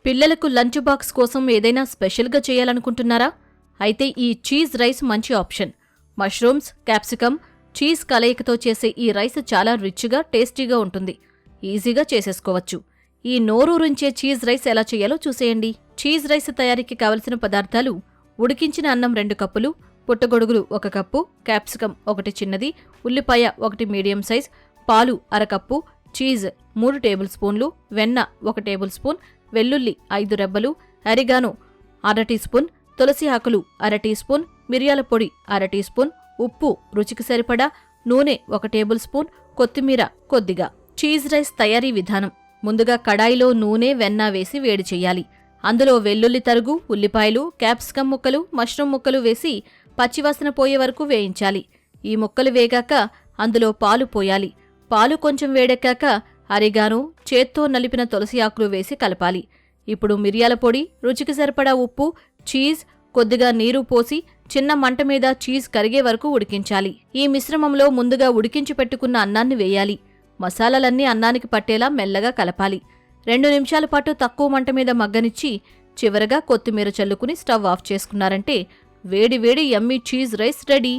పిల్లలకు lunch box కోసం ఏదైనా స్పెషల్గా చేయాలనుకుంటున్నారా? అయితే ఈ చీజ్ రైస్ మంచి ఆప్షన్. మష్రూమ్స్, క్యాప్సికమ్, చీజ్ కలయికతో చేసే ఈ రైస్ చాలా రిచ్గా, టేస్టీగా ఉంటుంది. ఈజీగా చేసేసుకోవచ్చు. ఈ నోరూరించే చీజ్ రైస్ ఎలా చేయాలో చూసేయండి. చీజ్ రైస్ తయారీకి కావలసిన పదార్థాలు: ఉడికించిన అన్నం 2 కప్పులు, పుట్టగొడుగులు 1 కప్పు, క్యాప్సికమ్ 1 చిన్నది, ఉల్లిపాయ 1 మీడియం సైజ్, పాలు 1/2 కప్పు, చీజ్ 3 టేబుల్ స్పూన్లు, వెన్న 1 టేబుల్ స్పూన్, వెల్లుల్లి 5 రెబ్బలు, అరిగానో 1/2 టీ స్పూన్, తులసి ఆకులు 1/2 టీ స్పూన్, మిరియాల పొడి 1/2 టీ స్పూన్, ఉప్పు రుచికి సరిపడా, నూనె 1 టేబుల్ స్పూన్, కొత్తిమీర కొద్దిగా. చీజ్ రైస్ తయారీ విధానం: ముందుగా కడాయిలో నూనె, వెన్న వేసి వేడి చెయ్యాలి. అందులో వెల్లుల్లి తరుగు, ఉల్లిపాయలు, క్యాప్సికమ్ ముక్కలు, మష్రూమ్ ముక్కలు వేసి పచ్చివాసన పోయే వరకు వేయించాలి. ఈ ముక్కలు వేగాక అందులో పాలు పోయాలి. పాలు కొంచెం వేడెక్కాక అరిగానో, చేత్తో నలిపిన తులసి ఆకులు వేసి కలపాలి. ఇప్పుడు మిరియాల పొడి, రుచికి సరిపడా ఉప్పు, చీజ్, కొద్దిగా నీరు పోసి చిన్న మంట మీద చీజ్ కరిగే వరకు ఉడికించాలి. ఈ మిశ్రమంలో ముందుగా ఉడికించి పెట్టుకున్న అన్నాన్ని వేయాలి. మసాలాలన్నీ అన్నానికి పట్టేలా మెల్లగా కలపాలి. 2 నిమిషాల పాటు తక్కువ మంట మీద మగ్గనిచ్చి చివరగా కొత్తిమీర చల్లుకుని స్టవ్ ఆఫ్ చేసుకున్నారంటే వేడి వేడి యమ్మీ చీజ్ రైస్ రెడీ.